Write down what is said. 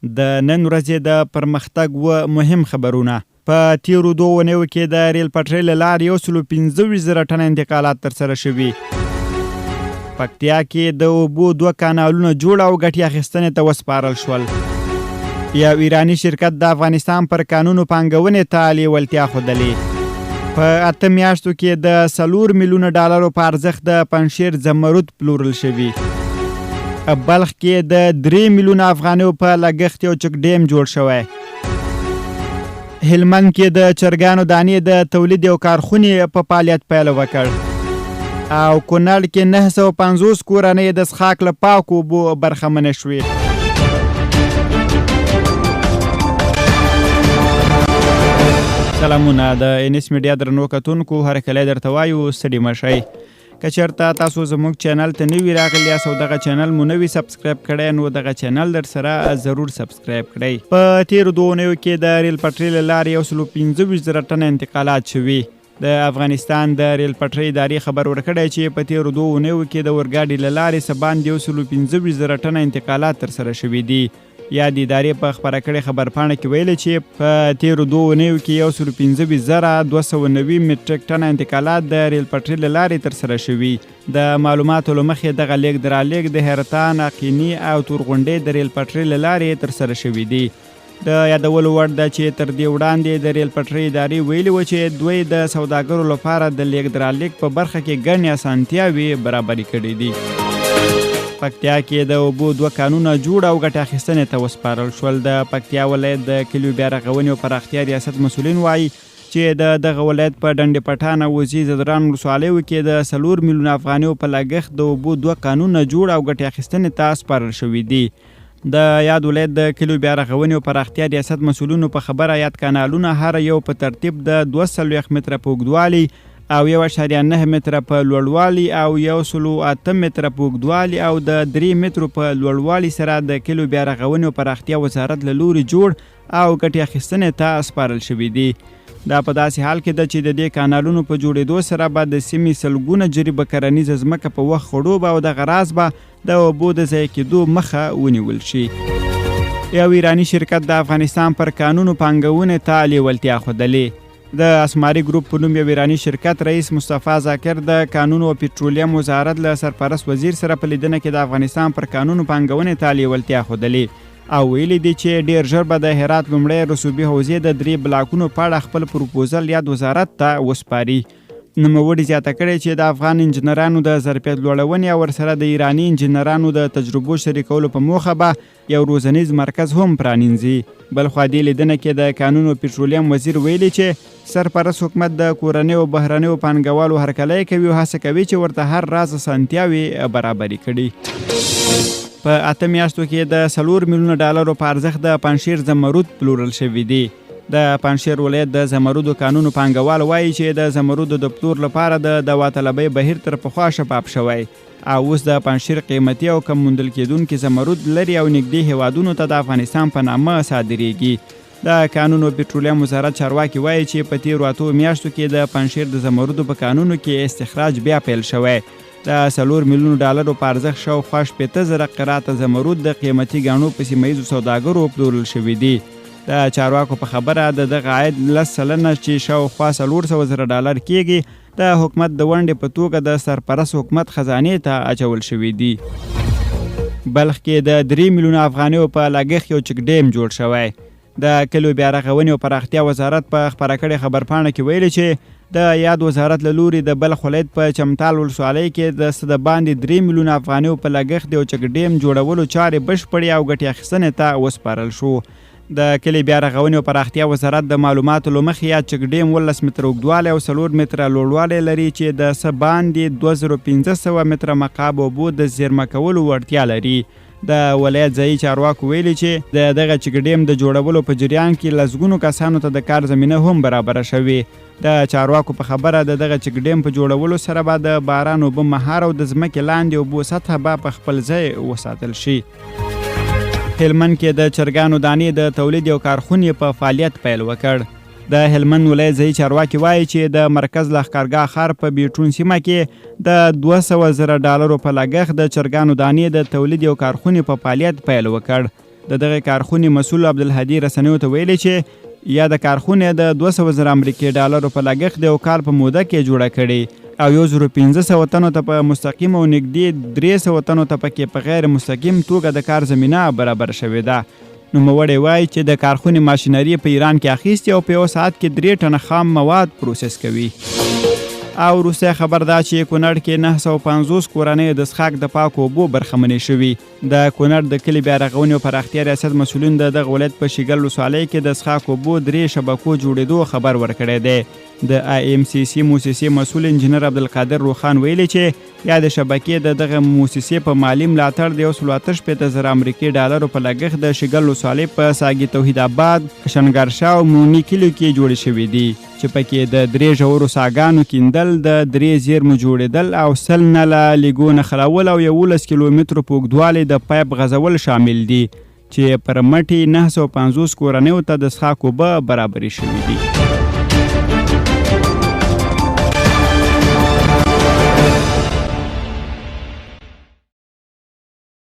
د نن ورځې د پرمختګ و مهم خبرونه. په تیرو 2 اونیو کې د ریل پټرۍ له لارې 125,000 ټنه انتقالات ترسره شوي. پکتیا کې د اوبو 2 کانالونه جوړ او ګټې اخیستنې ته وسپارل شول. یو ایرانی شرکت د افغانستان پر قانونو پانګونې ته لیوالتیا ښودلې. په 8 میاشتو کې د 4 میلیونه ډالرو په ارزښت د پنجشیر زمرد پلورل شوي. بلخ کې د 3 میلیونه افغانیو په لګښت یو چک ډیم جوړ شوی. هلمند کې د چرګانو دانې د تولید یو کارخونې په فعالیت پیل وکړ. او کونړ کې 950 کورنۍ د څښاک له پاکو اوبو برخمنې شوې. سلامونه، د انیس میډیا درنو کتونکو هرکلی درته وایو، ستړي مه شئ. که چېرته تاسو زموږ چینل ته نوي راغلي یاست او دغه چینل مو نوي سبسکرایب کړی، نو دغه چینل در سره ضرور سبسکرایب کړئ. په تیرو 2 اونیو کې د ریل پټرۍ له لارې 125,000 ټنه انتقالات شوي. د افغانستان د ریل پټرۍ ادارې خبر ورکړی چې په تیرو 2 اونیو کې د اورګاډي له لارې څه باندې 125,000 ټنه انتقالات ترسره شوي دي. یا د ادارې په خپره کړې خبرپاڼه کې ویلي چې په تیرو 2 اونیو کې 115,290 میټریک ټنه انتقالات د ریل پټرۍ له لارې ترسره شوي. د معلوماتو له مخې دغه لیږد رالېږد د حیرتان، اقینې او تورغونډۍ د ریل پټرۍ له لارې ترسره شوي دي. د یادولو وړ ده چې تر دې وړاندې د ریل پټرۍ ادارې ویلي و چې دوی د سوداګرو لپاره د لیږد رالېږد په برخه کې ګڼې اسانتیاوې برابرې کړي دي. پکتیا کې د اوبو 2 کانونه جوړ او ګټې اخیستنې ته وسپارل شول. د پکتیا ولایت د کلیو بیا رغونې او پراختیا ریاست مسؤلین وایي چې د دغه ولایت په ډنډ پټان او وزې زدران ولسوالیو کې د 4 میلیونه افغانیو په لګښت د اوبو 2 کانونه جوړ او ګټې اخیستنې ته سپارل شوي دي. د یاد ولایت د کلیو بیا رغونې او پراختیا ریاست مسؤلینو په خبره یاد کانالونه هر یو په ترتیب د 240 متره په اوږدوالي او 1.9 متره په لوړوالي او 108 متره په اوږدوالي او د 3 مترو په لوړوالي سره د کلیو بیا رغونې او پراختیا وزارت له لوري جوړ او ګټې اخیستنې ته سپارل شوي دي. دا په داسې حال کې ده چې د دې کانالونو په جوړېدو سره به د سیمې سلګونه جریبه کرنیزه ځمکه په وخت خړوب او دغه راز به د اوبو د ضایع کېدو مخه ونیول شي. یو ایرانی شرکت د افغانستان پر قانونو پانګونې ته لیوالتیا ښودلې. د اسماري ګروپ په نوم یو ایرانی شرکت رئیس مصطفی ذاکر د قانون او پټرولیم وزارت له سرپرست وزیر سره په لیدنه کې د افغانستان پر قانونو پانګونې ته لیوالتیا ښودلې او ویلي دي چې ډیر ژر به د هرات لومړی رسوبي حوزې د 3 بلاکونو په اړه خپل پروپوزل یاد وزارت ته وسپاري. نوموړي زیاته کړې چې د افغان انجنیرانو د ظرفیت لوړونې او ورسره د ایرانی انجنیرانو د تجربو شریکولو په موخه به یو روزنیز مرکز هم پرانیزي. بلخوا دې لیدنه کې د قانون او پټرولیم وزیر ویلي چې سرپرست حکومت د کورنیو او بهرنیو پانګوالو هرکلی کوي او هڅه کوي چې ورته هر راز اسانتیاوې برابرې کړي. په 8 میاشتو کې د 4 میلیونه ډالرو په ارزښت د پنجشیر زمرد پلورل شوي دي. د پنجشیر ولایت د زمرودو قانونو پانګوال وایي چې د زمرودو د پلور لپاره د داوطلبۍ بهیر تر پخوا شفاف شوی او اوس د پنجشیر قیمتي او کم موندل کېدونکي زمرود لري او نږدې هیوادونو ته د افغانستان په نامه صادریږي. د قانون او پټرولیم وزارت چارواکي وایي چې په تیرو 8 میاشتو کې د پنجشیر د زمرودو په قانونو کې استخراج بیا پیل شوی. د 4 میلیونو ډالرو په ارزښت شاوخوا 15,000 قراته زمرود د قیمتي ګاڼو په سیمه ییزو سوداګرو پلورل شوي دي. د چارواکو په خبره د دغه عاید 10 سلنه چې شاوخوا 400,000 ډالر کېږي د حکومت د ونډې په توګه د سرپرست حکومت خزانې ته اچول شوي دي. بلخ کې د 3 میلیونه افغانیو په لګښت یو چک ډیم جوړ شوی. د کلیو بیا رغونې او پراختیا وزارت په خپره کړې خبرپاڼه کې ویلي چې د یاد وزارت له لوري د بلخ ولایت په چمتال ولسوالۍ کې د څه د باندې 3 میلیونه افغانیو په لګښت یو چک ډیم جوړولو چارې بشپړې او ګټې اخیستنې ته وسپارل شو. د کلی بیا رغونې او پراختیا وزارت د معلوماتو له مخې یاد چک ډیم 19 متره اوږدوالی او 4 متره لوړوالی لري چې د څه باندې 2500 متره مکعب اوبو د زیرمه کولو وړتیا لري. د ولایت ځایي چارواکو ویلي چې د دغه چک ډیم د جوړولو په جریان کې لسګونو کسانو ته د کار زمینه هم برابره شوې. د چارواکو په خبره د دغه چک ډیم په جوړولو سره به د باران اوبه مهار او د ځمکې لاندې اوبو سطحه به په خپل ځای وساتل شي. هلمند کې د چرګانو دانې د تولید یو کارخونې په فعالیت پیل وکړ. د هلمند ولایت ځایي چارواکي وایي چې د مرکز لښکرګاه ښار په بیټون سیمه کې د 200,000 ډالرو په لګښت د چرګانو دانې د تولید یو کارخونې په فعالیت پیل وکړ. د دغه کارخونې مسؤل عبدالهادي رسنیو ته ویلي چې یا د کارخونې د 200,000 امریکایي ډالرو په لګښت د یو کال په موده کې جوړه کړې او 1500 تنو ته په مستقیم او نږدې 300 تنو ته پکې په غیر مستقیم توګه د کار زمینه برابر شوې ده. نوموړی وایي چې د کارخونې ماشینري په ایران کې اخیستې او په یو ساعت کې 3 ټنه خام مواد پروسس کوي. او وروستی خبر دا چې کونړ کې 950 کورنۍ د څښاک د پاکو اوبو برخمنې شوي. د کونړ د کلي بیا رغونې او پراختیا ریاست مسؤلین د دغه ولایت په شیګل ولسوالۍ کې د څښاک اوبو 3 شبکو جوړېدو خبر ورکړی دی. د IMCC موسسې مسؤل انجینر عبدالقادر روخان ویلي چې یا د شبکې د دغه موسسې په مالی ملاتړ د 168,000 امریکایي ډالرو په لګښت د شیګل ولسوالۍ په ساګي توحید آباد، شنګرشا او مونی کلیو کې جوړې شوې دي چې پکې د 3 ژورو ساګانو کیندل، د 3 زیرمو جوړېدل او 100 نله لیګو نښلول او 11 کیلومترو په اوږدوالي د پایپ غځول شامل دي چې پر مټې 950 کورنیو ته د څښاک اوبه برابرې شوې دي.